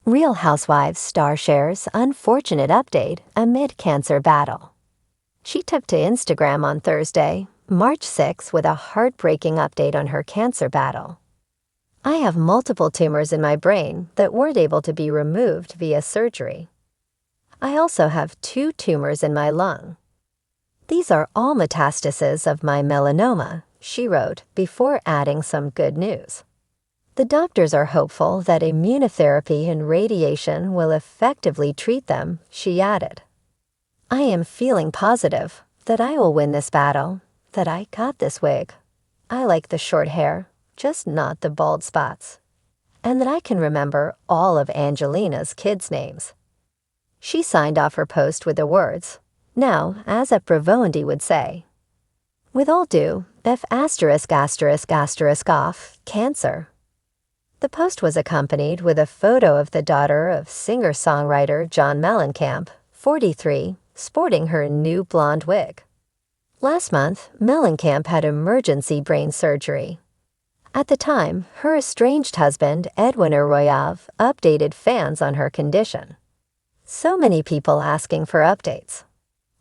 Real Housewives star shares unfortunate update amid cancer battle. She took to Instagram on Thursday, March 6, with a heartbreaking update on her cancer battle. "I have multiple tumors in my brain that weren't able to be removed via surgery. I also have 2 tumors in my lung. These are all metastases of my melanoma," she wrote, before adding some good news. "The doctors are hopeful that immunotherapy and radiation will effectively treat them," she added. "I am feeling positive that I will win this battle, that I got this wig. I like the short hair, just not the bald spots. And that I can remember all of Angelina's kids' names." She signed off her post with the words, "Now, as a Bravondi would say, with all due, F*** off, cancer." The post was accompanied with a photo of the daughter of singer-songwriter John Mellencamp, 43, sporting her new blonde wig. Last month, Mellencamp had emergency brain surgery. At the time, her estranged husband, Edwin Royav, updated fans on her condition. "So many people asking for updates.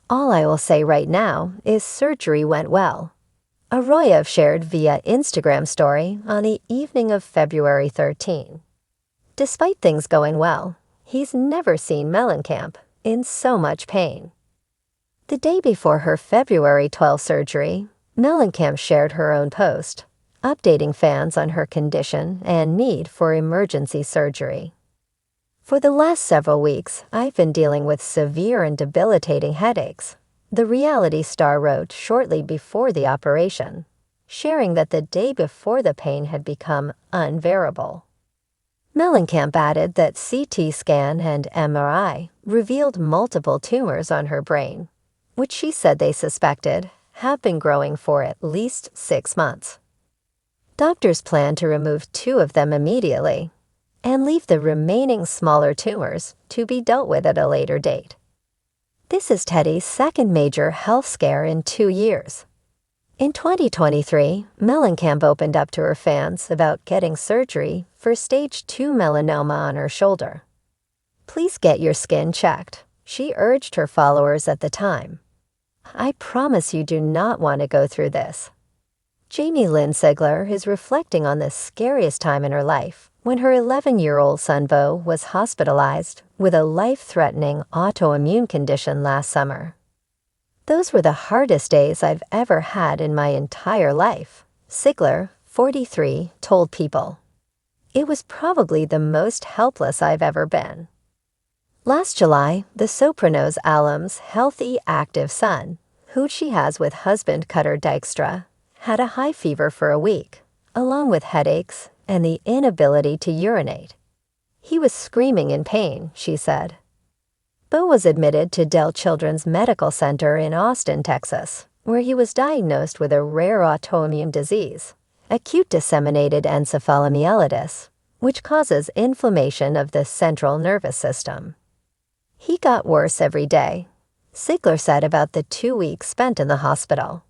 All I will say right now is surgery went well," Arroyev shared via Instagram story on the evening of February 13. Despite things going well, he's never seen Mellencamp in so much pain. The day before her February 12 surgery, Mellencamp shared her own post, updating fans on her condition and need for emergency surgery. "For the last several weeks, I've been dealing with severe and debilitating headaches," the reality star wrote shortly before the operation, sharing that the day before the pain had become unbearable. Mellencamp added that CT scan and MRI revealed multiple tumors on her brain, which she said they suspected have been growing for at least 6 months. Doctors plan to remove 2 of them immediately and leave the remaining smaller tumors to be dealt with at a later date. This is Teddy's second major health scare in 2 years. In 2023, Mellencamp opened up to her fans about getting surgery for stage 2 melanoma on her shoulder. "Please get your skin checked," she urged her followers at the time. "I promise you do not want to go through this." Jamie Lynn Sigler is reflecting on the scariest time in her life when her 11-year-old son Beau was hospitalized with a life-threatening autoimmune condition last summer. "Those were the hardest days I've ever had in my entire life," Sigler, 43, told People. "It was probably the most helpless I've ever been." Last July, the Sopranos alum's healthy, active son, who she has with husband Cutter Dykstra, had a high fever for a week, along with headaches and the inability to urinate. "He was screaming in pain," she said. Beau was admitted to Dell Children's Medical Center in Austin, Texas, where he was diagnosed with a rare autoimmune disease, acute disseminated encephalomyelitis, which causes inflammation of the central nervous system. "He got worse every day," Sigler said about the 2 weeks spent in the hospital.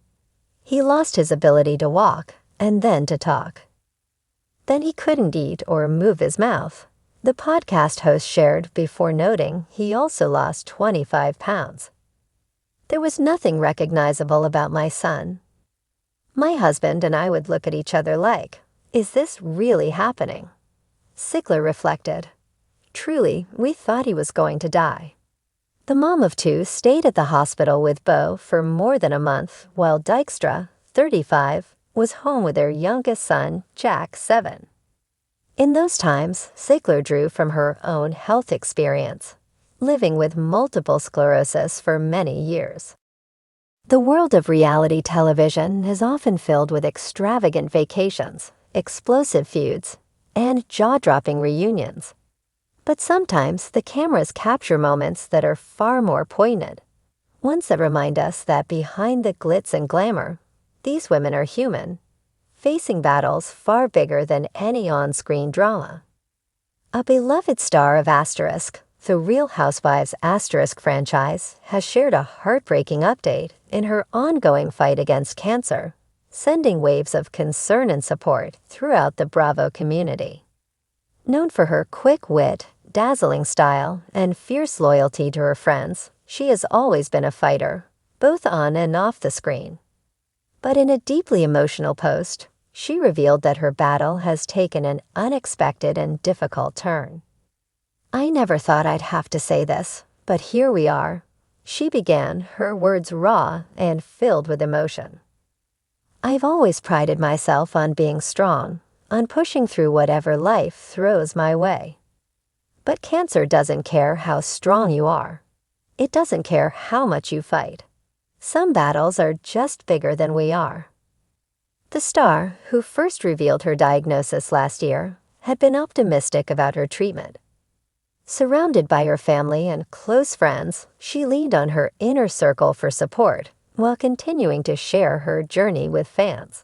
"He lost his ability to walk and then to talk. Then he couldn't eat or move his mouth," the podcast host shared before noting he also lost 25 pounds. "There was nothing recognizable about my son. My husband and I would look at each other like, is this really happening?" Sigler reflected. "Truly, we thought he was going to die." The mom of 2 stayed at the hospital with Beau for more than a month, while Dykstra, 35, was home with their youngest son, Jack, 7. In those times, Sigler drew from her own health experience, living with multiple sclerosis for many years. The world of reality television is often filled with extravagant vacations, explosive feuds, and jaw-dropping reunions. But sometimes the cameras capture moments that are far more poignant, ones that remind us that behind the glitz and glamour, these women are human, facing battles far bigger than any on-screen drama. A beloved star of Asterisk, the Real Housewives Asterisk franchise, has shared a heartbreaking update in her ongoing fight against cancer, sending waves of concern and support throughout the Bravo community. Known for her quick wit, dazzling style, and fierce loyalty to her friends, she has always been a fighter, both on and off the screen. But in a deeply emotional post, she revealed that her battle has taken an unexpected and difficult turn. "I never thought I'd have to say this, but here we are," she began, her words raw and filled with emotion. "I've always prided myself on being strong, on pushing through whatever life throws my way. But cancer doesn't care how strong you are. It doesn't care how much you fight. Some battles are just bigger than we are." The star, who first revealed her diagnosis last year, had been optimistic about her treatment. Surrounded by her family and close friends, she leaned on her inner circle for support while continuing to share her journey with fans.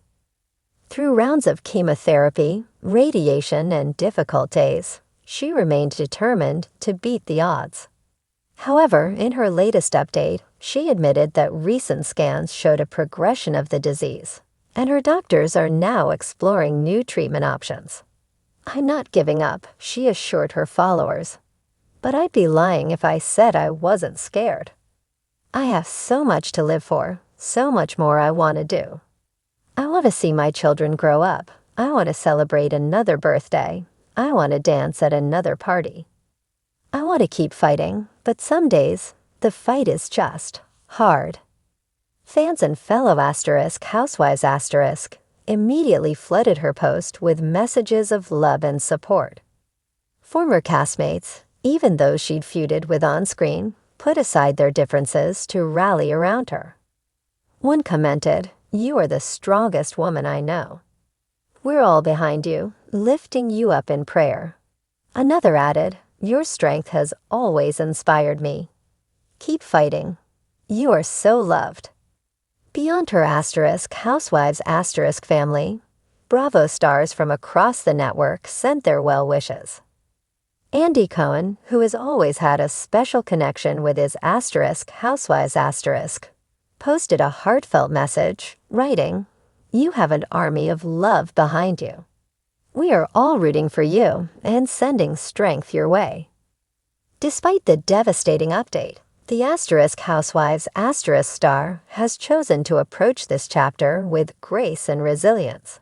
Through rounds of chemotherapy, radiation, and difficult days, she remained determined to beat the odds. However, in her latest update, she admitted that recent scans showed a progression of the disease, and her doctors are now exploring new treatment options. "I'm not giving up," she assured her followers. "But I'd be lying if I said I wasn't scared. I have so much to live for, so much more I want to do. I want to see my children grow up. I want to celebrate another birthday. I want to dance at another party. I want to keep fighting, but some days, the fight is just hard." Fans and fellow Housewives immediately flooded her post with messages of love and support. Former castmates, even those she'd feuded with on-screen, put aside their differences to rally around her. One commented, "You are the strongest woman I know. We're all behind you, lifting you up in prayer." Another added, "Your strength has always inspired me. Keep fighting. You are so loved." Beyond her Housewives family, Bravo stars from across the network sent their well wishes. Andy Cohen, who has always had a special connection with his Housewives posted a heartfelt message, writing, "You have an army of love behind you. We are all rooting for you and sending strength your way." Despite the devastating update, the Housewives star has chosen to approach this chapter with grace and resilience.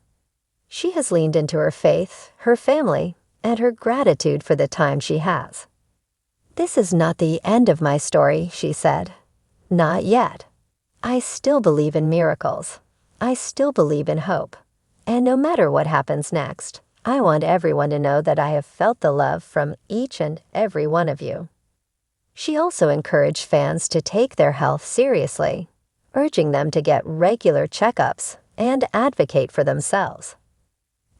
She has leaned into her faith, her family, and her gratitude for the time she has. "This is not the end of my story," she said. "Not yet. I still believe in miracles. I still believe in hope. And no matter what happens next, I want everyone to know that I have felt the love from each and every one of you." She also encouraged fans to take their health seriously, urging them to get regular checkups and advocate for themselves.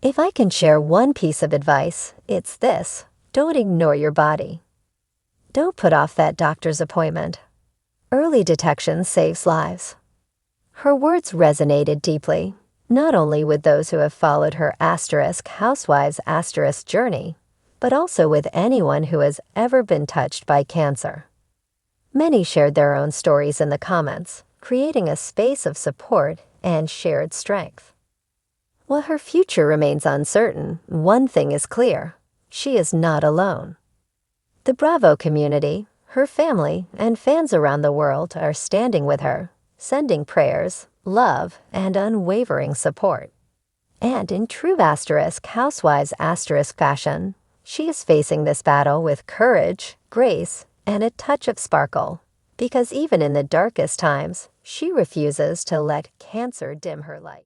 "If I can share one piece of advice, it's this: don't ignore your body. Don't put off that doctor's appointment. Early detection saves lives." Her words resonated deeply, not only with those who have followed her Housewives journey, but also with anyone who has ever been touched by cancer. Many shared their own stories in the comments, creating a space of support and shared strength. While her future remains uncertain, one thing is clear: she is not alone. The Bravo community, her family, and fans around the world are standing with her, sending prayers, love, and unwavering support. And in true Housewives fashion, she is facing this battle with courage, grace, and a touch of sparkle, because even in the darkest times, she refuses to let cancer dim her light.